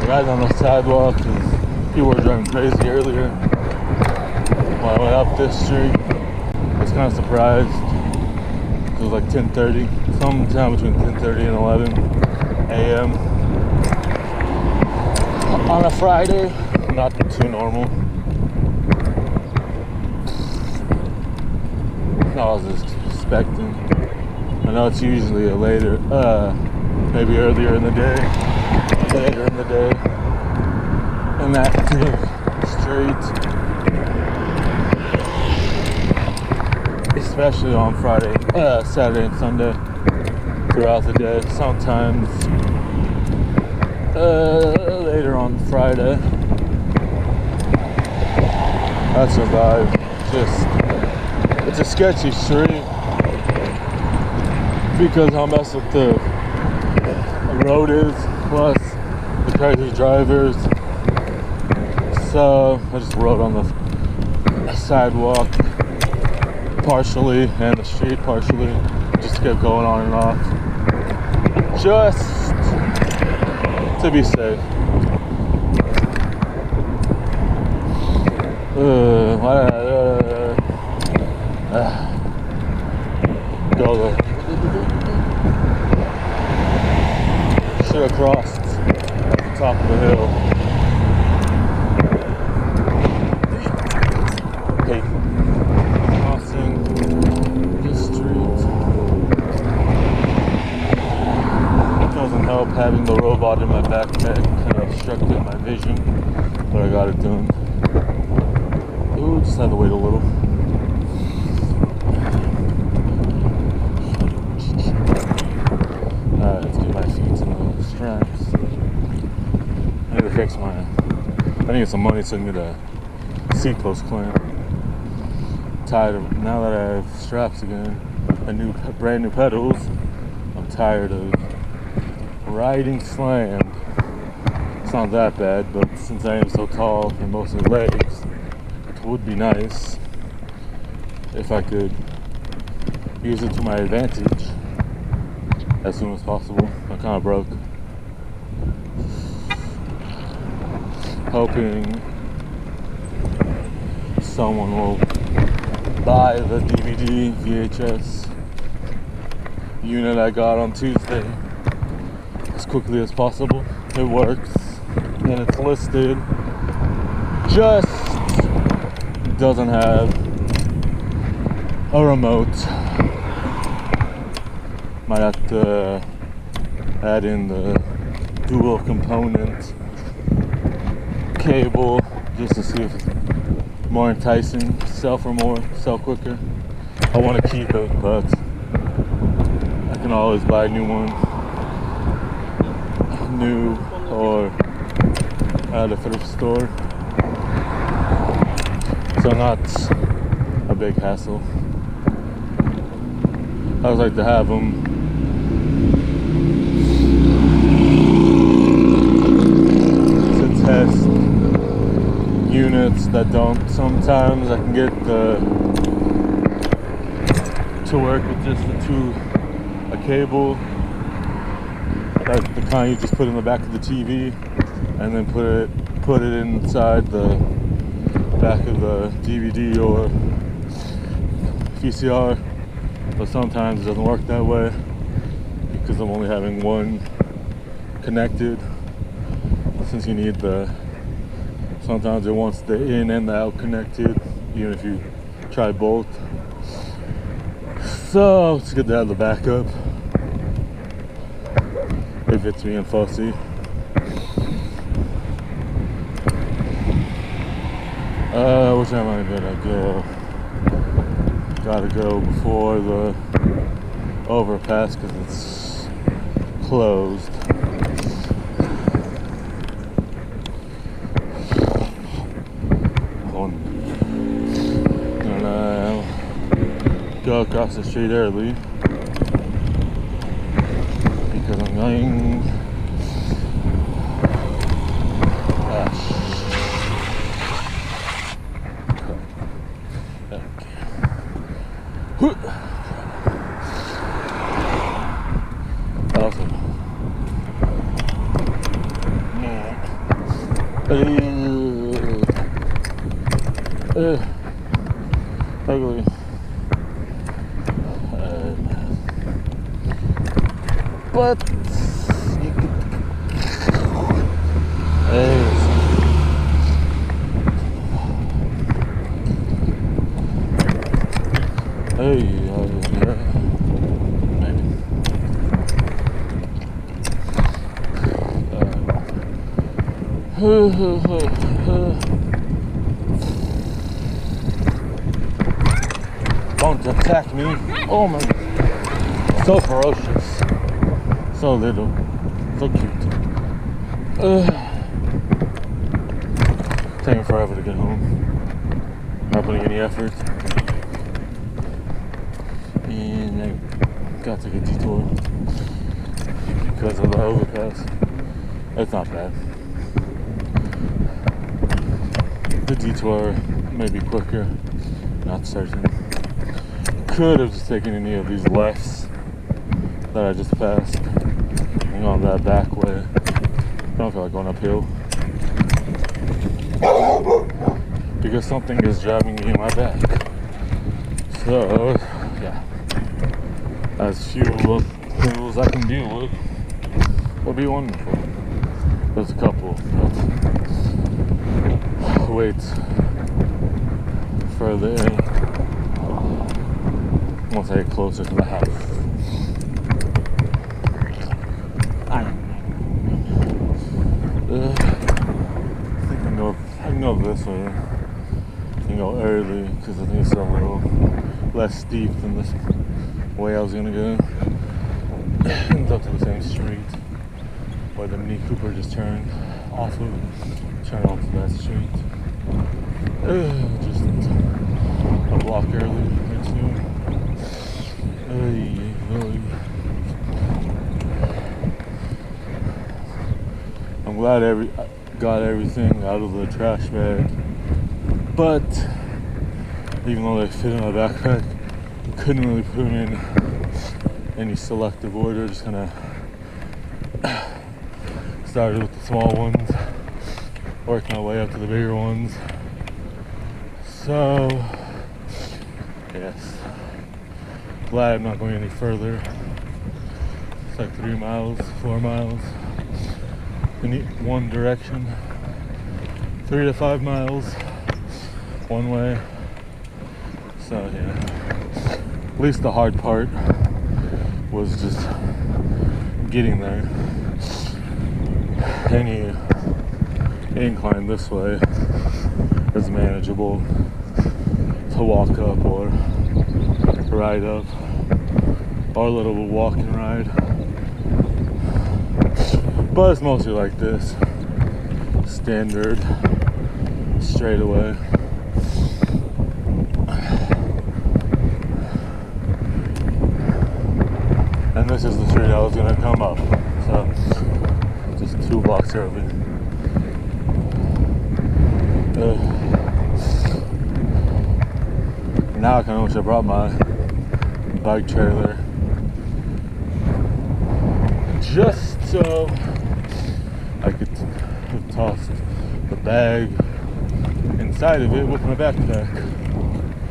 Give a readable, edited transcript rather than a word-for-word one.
riding on the sidewalk because people were driving crazy earlier. When I went up this street, I was kind of surprised. It was like 10:30, sometime between 10:30 and 11 a.m. on a Friday. Not too normal. I was expecting. I know it's usually a later, maybe earlier in the day, later in the day, an active street, especially on Friday, Saturday and Sunday, throughout the day. Sometimes later on Friday. That's a vibe. It's a sketchy street because how messed up the road is, plus the crazy drivers. So I just rode on the sidewalk partially and the street partially. Just kept going on and off, just to be safe. Go. Should have crossed at the top of the hill. Okay. Crossing this street. It doesn't help having the robot in my backpack. Kind of obstructed my vision, but I got it done. Ooh, just had to wait a little. Alright, let's get my feet in the straps. I need to fix mine. I need some money so I can get a seat post clamp. Tired of, now that I have straps again, brand new pedals, I'm tired of riding slammed. It's not that bad, but since I am so tall and mostly legs, it would be nice if I could use it to my advantage as soon as possible. I'm kind of broke. Hoping someone will buy the DVD VHS unit I got on Tuesday as quickly as possible. It works and it's listed, just doesn't have a remote. Might have to add in the dual component cable just to see if it's more enticing, sell quicker. I want to keep it, but I can always buy a new one, new or at a thrift store. So not a big hassle. I always like to have them to test units that don't. Sometimes I can get to work with just a cable, like the kind you just put in the back of the TV and then put it inside the back of the DVD or VCR. But sometimes it doesn't work that way because I'm only having one connected, since you need sometimes it wants the in and the out connected, even if you try both. So it's good to have the backup if it's being fussy. What time am I gonna go? Gotta go before the overpass because it's closed. And I'll go across the street early because I'm going. Awesome. Ugly. But you could. Don't attack me. Oh my God. So ferocious. So little. So cute. Taking forever to get home. Not putting any effort. And I got to get a detour because of the overpass. It's not bad. The detour may be quicker, not certain. Could have just taken any of these lefts that I just passed and gone that back way. I don't feel like going uphill because something is jabbing me in my back. So, yeah, as few hills I can deal with would be wonderful. There's a couple, but wait further in once I get closer to the house. I think I can go this way. I can go early because I think it's a little less steep than this way I was gonna go. It's up to the same street where the Mini Cooper just turned off of. Turn onto that street. Just a block early or two. I'm glad I got everything out of the trash bag, but even though they fit in my backpack, couldn't really put them in any selective order. Just kind of started with the small ones, worked my way up to the bigger ones. So, yes, glad I'm not going any further. It's like 3 miles, 4 miles in one direction, 3 to 5 miles one way. So yeah, at least the hard part was just getting there. Any incline this way is manageable to walk up or ride up, or a little walk and ride. But it's mostly like this, standard straightaway. And this is the street I was gonna come up, so just 2 blocks early. Now I kinda wish I brought my bike trailer, just so I could have tossed the bag inside of it with my backpack.